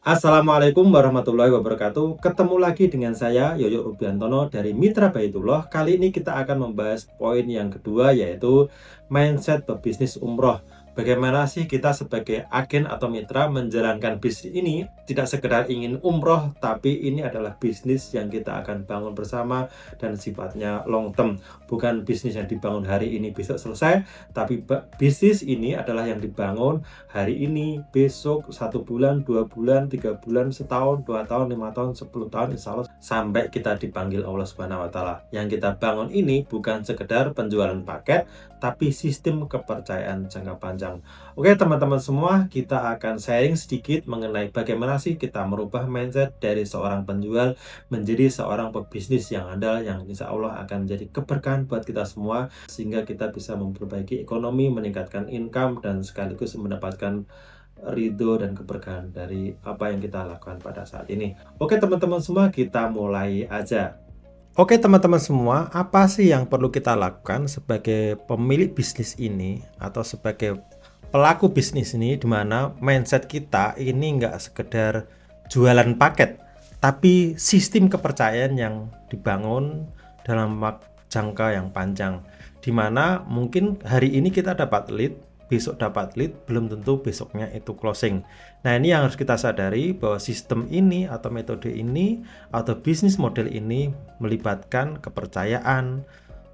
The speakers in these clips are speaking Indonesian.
Assalamualaikum warahmatullahi wabarakatuh. Ketemu lagi dengan saya Yoyo Rubiantono dari Mitra Baitullah. Kali ini kita akan membahas poin yang kedua, yaitu mindset pebisnis umroh. Bagaimana sih kita sebagai agen atau mitra menjalankan bisnis ini? Tidak sekedar ingin umroh, tapi ini adalah bisnis yang kita akan bangun bersama dan sifatnya long term. Bukan bisnis yang dibangun hari ini besok selesai, tapi bisnis ini adalah yang dibangun hari ini, besok, 1 bulan, 2 bulan, 3 bulan, setahun, 2 tahun, 5 tahun, 10 tahun, insya Allah sampai kita dipanggil Allah Subhanahu Wa Taala. Yang kita bangun ini bukan sekedar penjualan paket, tapi sistem kepercayaan jangka panjang. Oke teman-teman semua, kita akan sharing sedikit mengenai bagaimana sih kita merubah mindset dari seorang penjual menjadi seorang pebisnis yang andal, yang insya Allah akan menjadi keberkahan buat kita semua, sehingga kita bisa memperbaiki ekonomi, meningkatkan income, dan sekaligus mendapatkan ridho dan keberkahan dari apa yang kita lakukan pada saat ini. Oke teman-teman semua, kita mulai aja. Oke teman-teman semua, apa sih yang perlu kita lakukan sebagai pemilik bisnis ini atau sebagai pelaku bisnis ini, dimana mindset kita ini nggak sekedar jualan paket, tapi sistem kepercayaan yang dibangun dalam jangka yang panjang, dimana mungkin hari ini kita dapat lead, besok dapat lead, belum tentu besoknya itu closing. Nah ini yang harus kita sadari, bahwa sistem ini atau metode ini atau bisnis model ini melibatkan kepercayaan,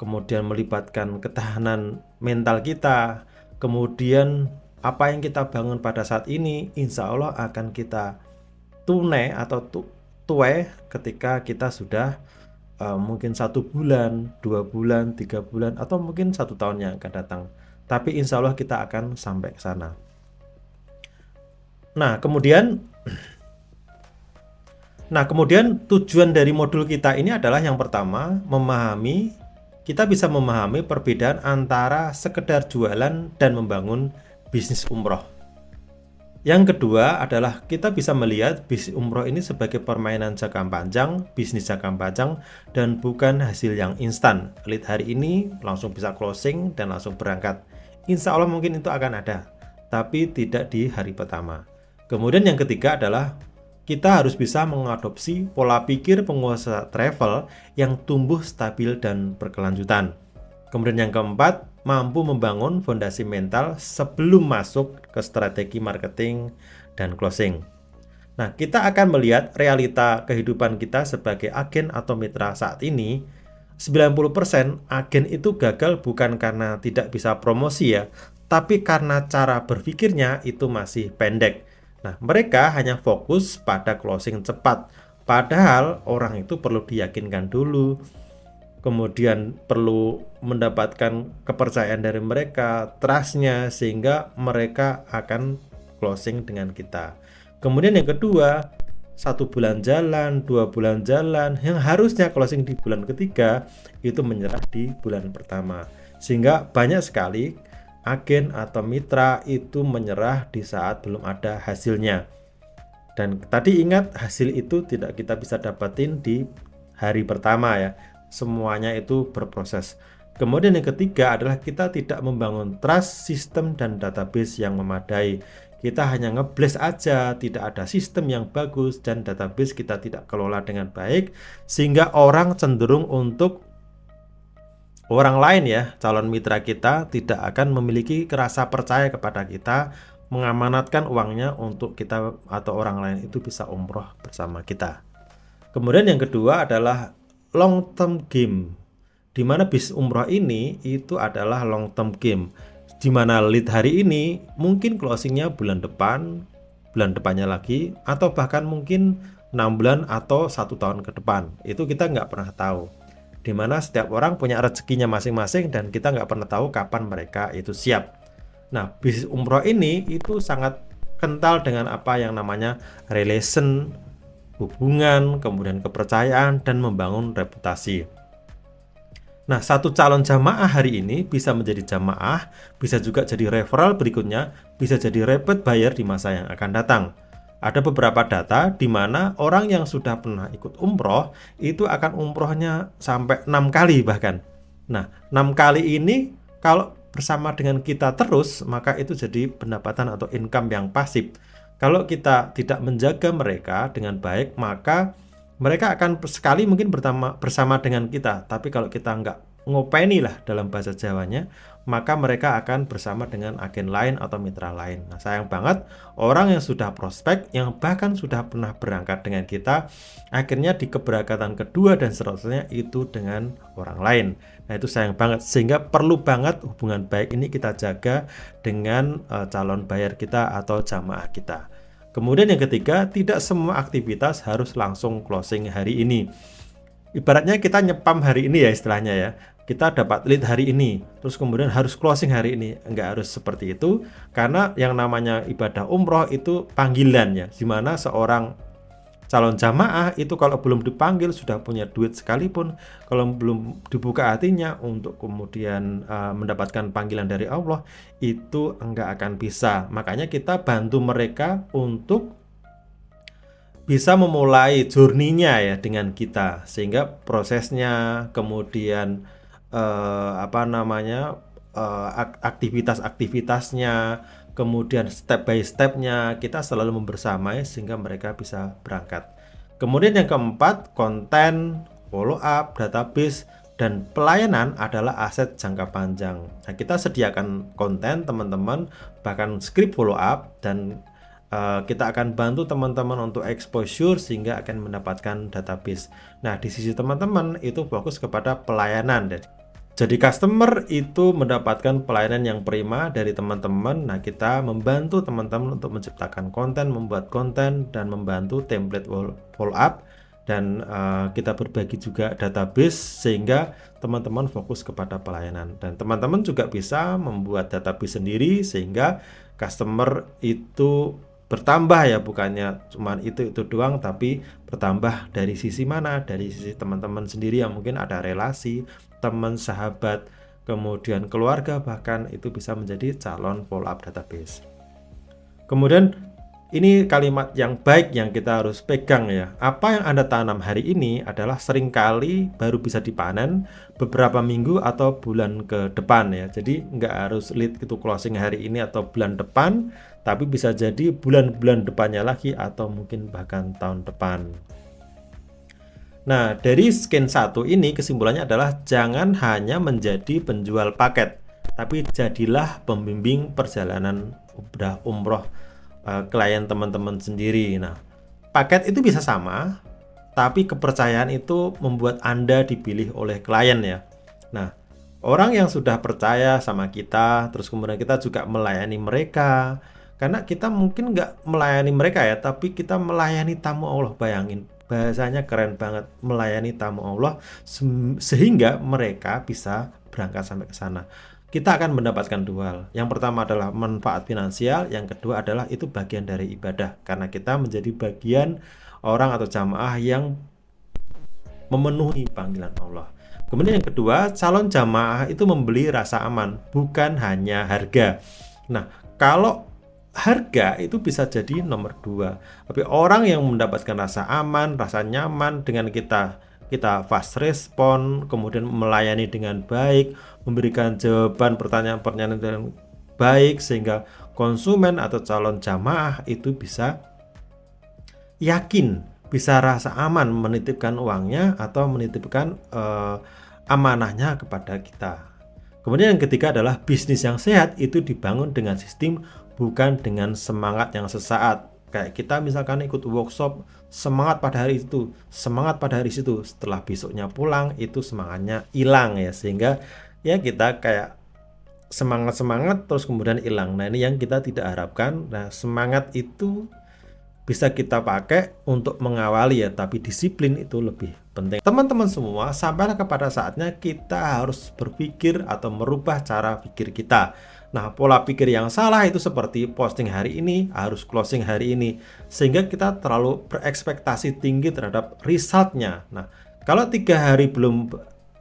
kemudian melibatkan ketahanan mental kita, kemudian apa yang kita bangun pada saat ini insya Allah akan kita tunai atau tuai ketika kita sudah mungkin 1 bulan, 2 bulan, 3 bulan, atau mungkin 1 tahun yang akan datang. Tapi insya Allah kita akan sampai ke sana. Nah kemudian tujuan dari modul kita ini adalah yang pertama, kita bisa memahami perbedaan antara sekedar jualan dan membangun bisnis umroh. Yang kedua adalah kita bisa melihat bisnis umroh ini sebagai permainan jangka panjang, bisnis jangka panjang, dan bukan hasil yang instan. Lead hari ini langsung bisa closing dan langsung berangkat. Insya Allah mungkin itu akan ada, tapi tidak di hari pertama. Kemudian yang ketiga adalah kita harus bisa mengadopsi pola pikir pengusaha travel yang tumbuh stabil dan berkelanjutan. Kemudian yang keempat, mampu membangun fondasi mental sebelum masuk ke strategi marketing dan closing. Nah, kita akan melihat realita kehidupan kita sebagai agen atau mitra saat ini. 90% agen itu gagal bukan karena tidak bisa promosi ya, tapi karena cara berpikirnya itu masih pendek. Nah, mereka hanya fokus pada closing cepat, padahal orang itu perlu diyakinkan dulu, kemudian perlu mendapatkan kepercayaan dari mereka, trustnya, sehingga mereka akan closing dengan kita. Kemudian yang kedua, 1 bulan jalan, 2 bulan jalan, yang harusnya closing di bulan ketiga itu menyerah di bulan pertama, sehingga banyak sekali agen atau mitra itu menyerah di saat belum ada hasilnya. Dan tadi ingat, hasil itu tidak kita bisa dapatin di hari pertama ya, semuanya itu berproses. Kemudian yang ketiga adalah kita tidak membangun trust, sistem, dan database yang memadai. Kita hanya ngeblast aja, tidak ada sistem yang bagus, dan database kita tidak kelola dengan baik, sehingga orang cenderung untuk orang lain ya, calon mitra kita tidak akan memiliki rasa percaya kepada kita, mengamanatkan uangnya untuk kita atau orang lain itu bisa umroh bersama kita. Kemudian yang kedua adalah long term game, di mana bisnis umroh ini itu adalah long term game, di mana lead hari ini mungkin closingnya bulan depan, bulan depannya lagi, atau bahkan mungkin 6 bulan atau 1 tahun ke depan. Itu kita nggak pernah tahu, di mana setiap orang punya rezekinya masing-masing dan kita nggak pernah tahu kapan mereka itu siap. Nah, bisnis umroh ini itu sangat kental dengan apa yang namanya relation, hubungan, kemudian kepercayaan, dan membangun reputasi. Nah, satu calon jamaah hari ini bisa menjadi jamaah, bisa juga jadi referral berikutnya, bisa jadi repeat buyer di masa yang akan datang. Ada beberapa data di mana orang yang sudah pernah ikut umroh itu akan umrohnya sampai 6 kali bahkan. Nah, 6 kali ini kalau bersama dengan kita terus, maka itu jadi pendapatan atau income yang pasif. Kalau kita tidak menjaga mereka dengan baik, maka mereka akan sekali mungkin bersama dengan kita. Tapi kalau kita nggak ngopeni lah dalam bahasa Jawanya, maka mereka akan bersama dengan agen lain atau mitra lain. Nah, sayang banget orang yang sudah prospek, yang bahkan sudah pernah berangkat dengan kita, akhirnya di keberangkatan kedua dan seterusnya itu dengan orang lain. Nah, itu sayang banget. Sehingga perlu banget hubungan baik ini kita jaga dengan calon buyer kita atau jamaah kita. Kemudian yang ketiga, tidak semua aktivitas harus langsung closing hari ini. Ibaratnya kita nyepam hari ini ya istilahnya ya. Kita dapat lead hari ini, terus kemudian harus closing hari ini. Enggak harus seperti itu, karena yang namanya ibadah umroh itu panggilan ya. Dimana seorang calon jamaah itu kalau belum dipanggil sudah punya duit sekalipun, kalau belum dibuka hatinya untuk kemudian mendapatkan panggilan dari Allah, itu enggak akan bisa. Makanya kita bantu mereka untuk bisa memulai journey-nya ya dengan kita, sehingga prosesnya kemudian aktivitas-aktivitasnya, kemudian step by step-nya kita selalu membersamai sehingga mereka bisa berangkat. Kemudian yang keempat, konten, follow up, database, dan pelayanan adalah aset jangka panjang. Nah, kita sediakan konten teman-teman, bahkan script follow up, dan kita akan bantu teman-teman untuk exposure sehingga akan mendapatkan database. Nah, di sisi teman-teman itu fokus kepada pelayanan. Jadi customer itu mendapatkan pelayanan yang prima dari teman-teman. Nah, kita membantu teman-teman untuk menciptakan konten, membuat konten, dan membantu template follow up. Dan kita berbagi juga database sehingga teman-teman fokus kepada pelayanan. Dan teman-teman juga bisa membuat database sendiri sehingga customer itu bertambah ya, bukannya cuma itu doang, tapi bertambah dari sisi mana? Dari sisi teman-teman sendiri yang mungkin ada relasi, teman, sahabat, kemudian keluarga, bahkan itu bisa menjadi calon follow up database. Kemudian ini kalimat yang baik yang kita harus pegang ya. Apa yang Anda tanam hari ini adalah seringkali baru bisa dipanen beberapa minggu atau bulan ke depan ya. Jadi nggak harus lead itu closing hari ini atau bulan depan, tapi bisa jadi bulan-bulan depannya lagi atau mungkin bahkan tahun depan. Nah, dari scan 1 ini kesimpulannya adalah jangan hanya menjadi penjual paket, tapi jadilah pembimbing perjalanan umroh klien teman-teman sendiri. Nah, paket itu bisa sama, tapi kepercayaan itu membuat Anda dipilih oleh klien ya. Nah, orang yang sudah percaya sama kita, terus kemudian kita juga melayani mereka, karena kita mungkin nggak melayani mereka ya, tapi kita melayani tamu Allah. Bayangin, bahasanya keren banget, melayani tamu Allah sehingga mereka bisa berangkat sampai ke sana. Kita akan mendapatkan dua hal. Yang pertama adalah manfaat finansial, yang kedua adalah itu bagian dari ibadah, karena kita menjadi bagian orang atau jamaah yang memenuhi panggilan Allah. Kemudian yang kedua, calon jamaah itu membeli rasa aman, bukan hanya harga. Nah, kalau harga itu bisa jadi nomor dua, tapi orang yang mendapatkan rasa aman, rasa nyaman dengan kita fast respon, kemudian melayani dengan baik, memberikan jawaban pertanyaan-pertanyaan dengan baik, sehingga konsumen atau calon jamaah itu bisa yakin, bisa rasa aman menitipkan uangnya atau menitipkan amanahnya kepada kita. Kemudian yang ketiga adalah bisnis yang sehat itu dibangun dengan sistem, bukan dengan semangat yang sesaat. Kayak kita misalkan ikut workshop, semangat pada hari itu, semangat pada hari itu, setelah besoknya pulang itu semangatnya hilang ya, sehingga ya kita kayak semangat terus kemudian hilang. Nah, ini yang kita tidak harapkan. Nah, semangat itu bisa kita pakai untuk mengawali ya, tapi disiplin itu lebih penting. Teman-teman semua, sampailah kepada saatnya kita harus berpikir atau merubah cara pikir kita. Nah, pola pikir yang salah itu seperti posting hari ini, harus closing hari ini, sehingga kita terlalu berekspektasi tinggi terhadap resultnya. Nah, kalau 3 hari belum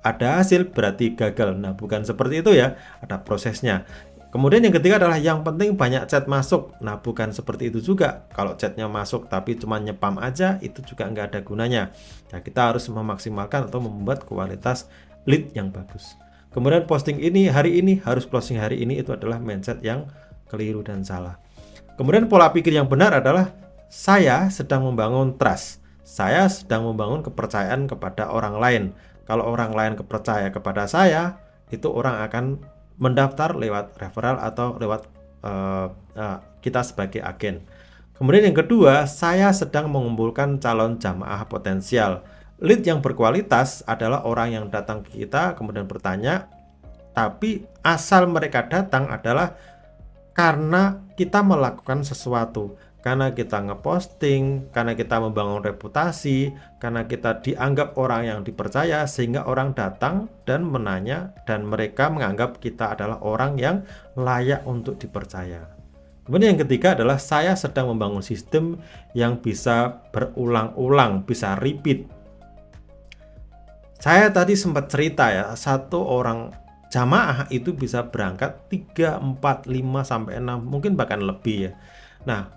ada hasil berarti gagal. Nah, bukan seperti itu ya, ada prosesnya. Kemudian yang ketiga adalah yang penting banyak chat masuk. Nah, bukan seperti itu juga. Kalau chatnya masuk tapi cuma nyepam aja, itu juga nggak ada gunanya. Nah, kita harus memaksimalkan atau membuat kualitas lead yang bagus. Kemudian posting ini hari ini, harus closing hari ini, itu adalah mindset yang keliru dan salah. Kemudian pola pikir yang benar adalah saya sedang membangun trust. Saya sedang membangun kepercayaan kepada orang lain. Kalau orang lain percaya kepada saya, itu orang akan mendaftar lewat referral atau lewat kita sebagai agen. Kemudian yang kedua, saya sedang mengumpulkan calon jamaah potensial. Lead yang berkualitas adalah orang yang datang ke kita kemudian bertanya, tapi asal mereka datang adalah karena kita melakukan sesuatu, karena kita ngeposting, karena kita membangun reputasi, karena kita dianggap orang yang dipercaya sehingga orang datang dan menanya dan mereka menganggap kita adalah orang yang layak untuk dipercaya. Kemudian yang ketiga adalah saya sedang membangun sistem yang bisa berulang-ulang, bisa repeat. Saya tadi sempat cerita ya, satu orang jamaah itu bisa berangkat 3, 4, 5, sampai 6, mungkin bahkan lebih ya. Nah,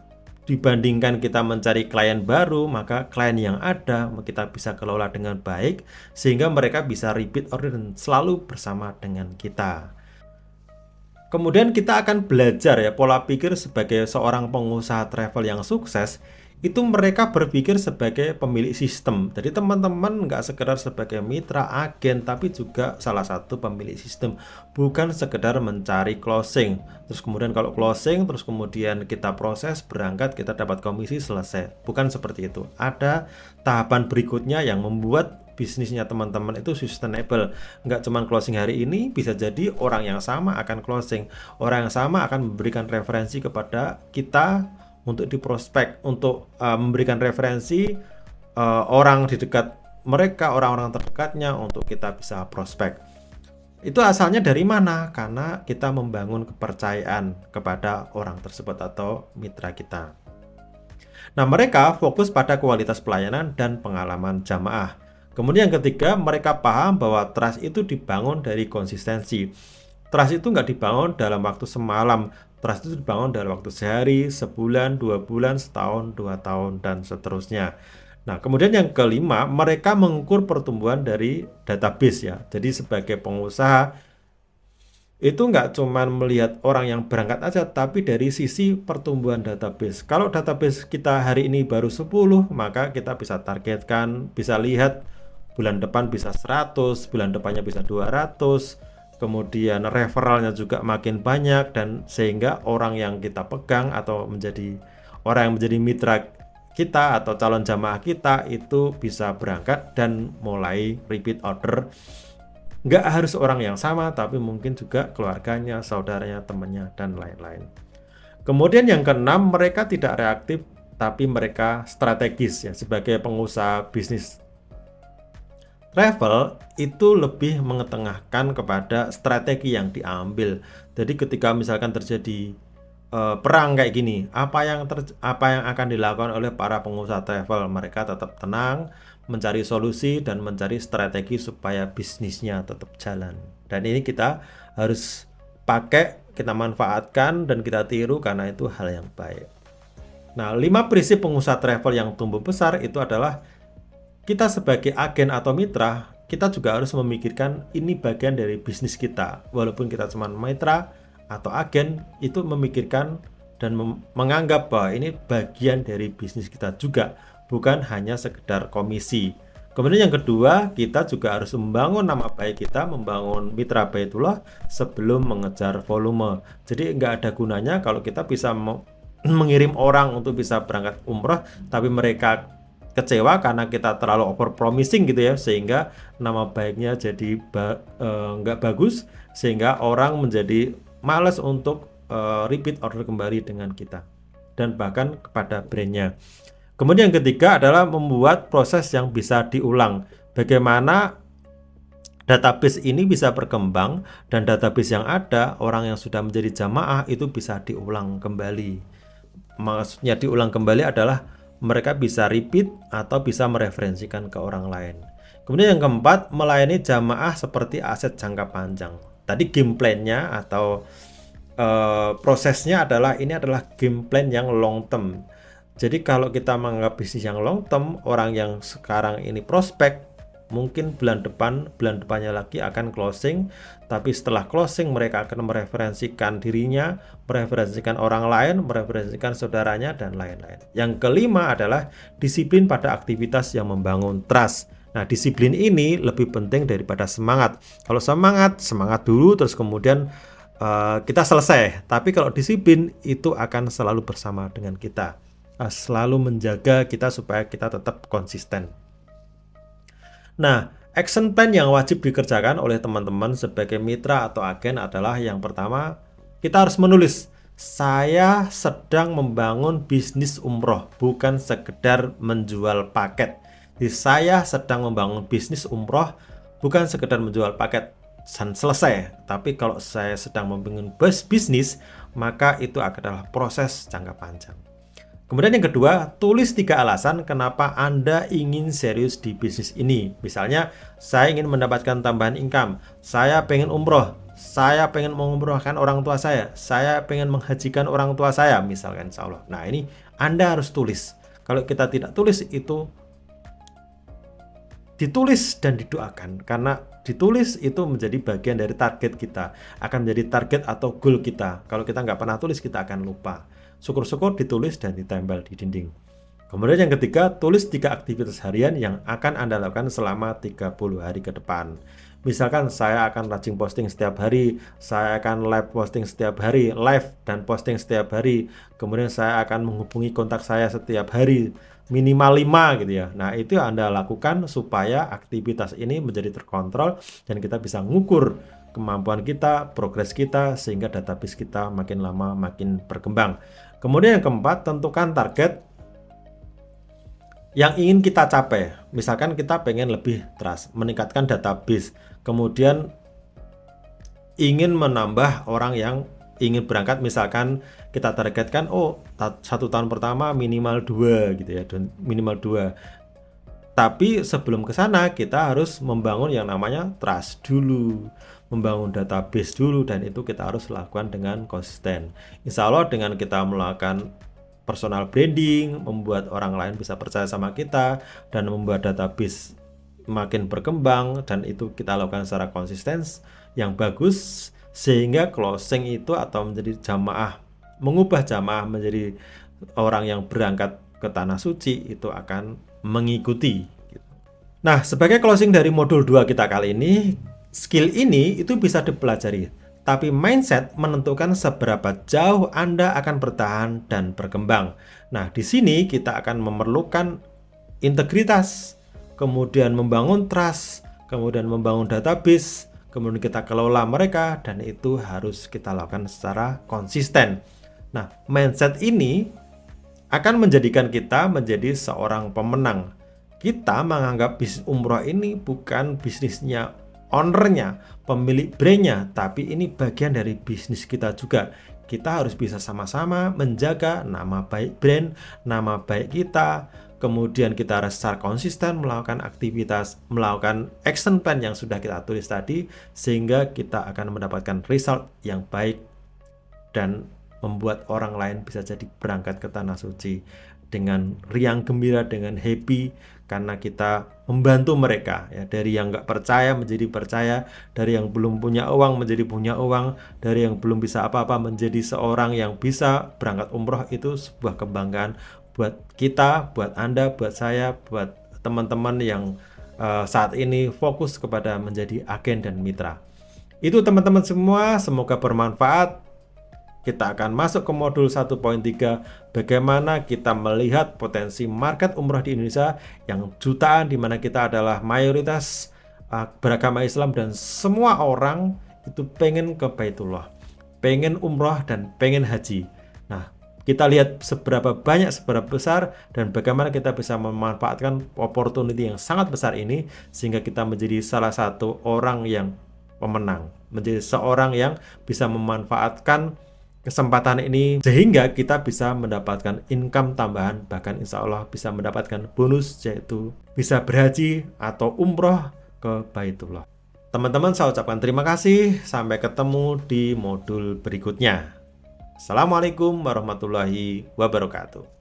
dibandingkan kita mencari klien baru, maka klien yang ada kita bisa kelola dengan baik sehingga mereka bisa repeat order dan selalu bersama dengan kita. Kemudian kita akan belajar ya pola pikir sebagai seorang pengusaha travel yang sukses. Itu mereka berpikir sebagai pemilik sistem. Jadi teman-teman nggak sekedar sebagai mitra agen, tapi juga salah satu pemilik sistem. Bukan sekedar mencari closing. Terus kemudian kalau closing, terus kemudian kita proses, berangkat, kita dapat komisi, selesai. Bukan seperti itu. Ada tahapan berikutnya yang membuat bisnisnya teman-teman itu sustainable. Nggak cuma closing hari ini, bisa jadi orang yang sama akan closing. Orang yang sama akan memberikan referensi kepada kita untuk diprospek, untuk memberikan referensi orang di dekat mereka, orang-orang terdekatnya untuk kita bisa prospek. Itu asalnya dari mana? Karena kita membangun kepercayaan kepada orang tersebut atau mitra kita. Nah, mereka fokus pada kualitas pelayanan dan pengalaman jamaah. Kemudian yang ketiga, mereka paham bahwa trust itu dibangun dari konsistensi. Trust itu nggak dibangun dalam waktu semalam. Trust itu dibangun dalam waktu sehari, sebulan, 2 bulan, setahun, 2 tahun, dan seterusnya. Nah, kemudian yang kelima, mereka mengukur pertumbuhan dari database ya. Jadi sebagai pengusaha, itu nggak cuma melihat orang yang berangkat aja, tapi dari sisi pertumbuhan database. Kalau database kita hari ini baru 10, maka kita bisa targetkan, bisa lihat bulan depan bisa 100, bulan depannya bisa 200, kemudian referralnya juga makin banyak, dan sehingga orang yang kita pegang atau menjadi orang yang menjadi mitra kita atau calon jamaah kita itu bisa berangkat dan mulai repeat order. Nggak harus orang yang sama, tapi mungkin juga keluarganya, saudaranya, temannya, dan lain-lain. Kemudian yang keenam, mereka tidak reaktif, tapi mereka strategis ya. Sebagai pengusaha bisnis travel itu lebih mengetengahkan kepada strategi yang diambil. Jadi ketika misalkan terjadi perang kayak gini, apa yang akan dilakukan oleh para pengusaha travel? Mereka tetap tenang, mencari solusi dan mencari strategi supaya bisnisnya tetap jalan. Dan ini kita harus pakai, kita manfaatkan dan kita tiru karena itu hal yang baik. Nah, 5 prinsip pengusaha travel yang tumbuh besar itu adalah kita sebagai agen atau mitra, kita juga harus memikirkan ini bagian dari bisnis kita. Walaupun kita cuma mitra atau agen, itu memikirkan dan menganggap bahwa ini bagian dari bisnis kita juga, bukan hanya sekedar komisi. Kemudian yang kedua, kita juga harus membangun nama baik kita, membangun mitra Baitullah sebelum mengejar volume. Jadi nggak ada gunanya kalau kita bisa mengirim orang untuk bisa berangkat umroh, tapi mereka kecewa karena kita terlalu over promising gitu ya, sehingga nama baiknya jadi nggak bagus, sehingga orang menjadi malas untuk repeat order kembali dengan kita dan bahkan kepada brandnya. Kemudian yang ketiga adalah membuat proses yang bisa diulang. Bagaimana database ini bisa berkembang dan database yang ada, orang yang sudah menjadi jamaah itu bisa diulang kembali. Maksudnya diulang kembali adalah mereka bisa repeat atau bisa mereferensikan ke orang lain. Kemudian yang keempat, melayani jamaah seperti aset jangka panjang. Tadi game plan-nya atau prosesnya adalah ini adalah game plan yang long term. Jadi kalau kita menganggap bisnis yang long term, orang yang sekarang ini prospek mungkin bulan depannya lagi akan closing, tapi setelah closing mereka akan mereferensikan dirinya, mereferensikan orang lain, mereferensikan saudaranya, dan lain-lain. Yang kelima adalah disiplin pada aktivitas yang membangun trust. Nah, disiplin ini lebih penting daripada semangat. Kalau semangat dulu, terus kemudian kita selesai. Tapi kalau disiplin itu akan selalu bersama dengan kita, selalu menjaga kita supaya kita tetap konsisten. Nah, action plan yang wajib dikerjakan oleh teman-teman sebagai mitra atau agen adalah yang pertama, kita harus menulis, saya sedang membangun bisnis umroh, bukan sekedar menjual paket. Jadi saya sedang membangun bisnis umroh, bukan sekedar menjual paket dan selesai. Tapi kalau saya sedang membangun bisnis, maka itu adalah proses jangka panjang. Kemudian yang kedua, tulis 3 alasan kenapa Anda ingin serius di bisnis ini. Misalnya, saya ingin mendapatkan tambahan income, saya pengen umroh, saya pengen mengumrohkan orang tua saya pengen menghajikan orang tua saya, misalkan, insya Allah. Nah, ini Anda harus tulis. Kalau kita tidak tulis, itu ditulis dan didoakan, karena ditulis itu menjadi bagian dari target kita, akan menjadi target atau goal kita. Kalau kita nggak pernah tulis, kita akan lupa. Syukur-syukur ditulis dan ditempel di dinding. Kemudian yang ketiga, tulis 3 aktivitas harian yang akan Anda lakukan selama 30 hari ke depan. Misalkan saya akan rajin posting setiap hari, saya akan live posting setiap hari, live dan posting setiap hari. Kemudian saya akan menghubungi kontak saya setiap hari, minimal 5 gitu ya. Nah, itu Anda lakukan supaya aktivitas ini menjadi terkontrol dan kita bisa ngukur kemampuan kita, progres kita, sehingga database kita makin lama makin berkembang. Kemudian yang keempat, tentukan target yang ingin kita capai. Misalkan kita pengen lebih trust, meningkatkan database, kemudian ingin menambah orang yang ingin berangkat. Misalkan kita targetkan, 1 tahun pertama minimal 2 gitu ya, minimal 2. Tapi sebelum ke sana kita harus membangun yang namanya trust dulu, membangun database dulu, dan itu kita harus lakukan dengan konsisten. Insya Allah dengan kita melakukan personal branding, membuat orang lain bisa percaya sama kita, dan membuat database makin berkembang, dan itu kita lakukan secara konsisten yang bagus, sehingga closing itu atau menjadi jamaah, mengubah jamaah menjadi orang yang berangkat ke tanah suci itu akan mengikuti. Nah, sebagai closing dari modul 2 kita kali ini, skill ini itu bisa dipelajari, tapi mindset menentukan seberapa jauh Anda akan bertahan dan berkembang. Nah, di sini kita akan memerlukan integritas, kemudian membangun trust, kemudian membangun database, kemudian kita kelola mereka, dan itu harus kita lakukan secara konsisten. Nah, mindset ini akan menjadikan kita menjadi seorang pemenang. Kita menganggap bisnis umroh ini bukan bisnisnya ownernya, pemilik brandnya, tapi ini bagian dari bisnis kita juga. Kita harus bisa sama-sama menjaga nama baik brand, nama baik kita. Kemudian kita harus secara konsisten melakukan aktivitas, melakukan action plan yang sudah kita tulis tadi, sehingga kita akan mendapatkan result yang baik dan membuat orang lain bisa jadi berangkat ke tanah suci dengan riang gembira, dengan happy, karena kita membantu mereka ya, dari yang nggak percaya menjadi percaya, dari yang belum punya uang menjadi punya uang, dari yang belum bisa apa-apa menjadi seorang yang bisa berangkat umroh. Itu sebuah kebanggaan buat kita, buat Anda, buat saya, buat teman-teman yang saat ini fokus kepada menjadi agen dan mitra. Itu teman-teman semua, semoga bermanfaat. Kita akan masuk ke modul 1.3, bagaimana kita melihat potensi market umroh di Indonesia yang jutaan, di mana kita adalah mayoritas beragama Islam, dan semua orang itu pengen ke Baitullah, pengen umroh dan pengen haji. Nah, kita lihat seberapa banyak, seberapa besar, dan bagaimana kita bisa memanfaatkan opportunity yang sangat besar ini, sehingga kita menjadi salah satu orang yang pemenang, menjadi seorang yang bisa memanfaatkan kesempatan ini, sehingga kita bisa mendapatkan income tambahan, bahkan insya Allah bisa mendapatkan bonus, yaitu bisa berhaji atau umroh ke Baitullah. Teman-teman, saya ucapkan terima kasih. Sampai ketemu di modul berikutnya. Assalamualaikum warahmatullahi wabarakatuh.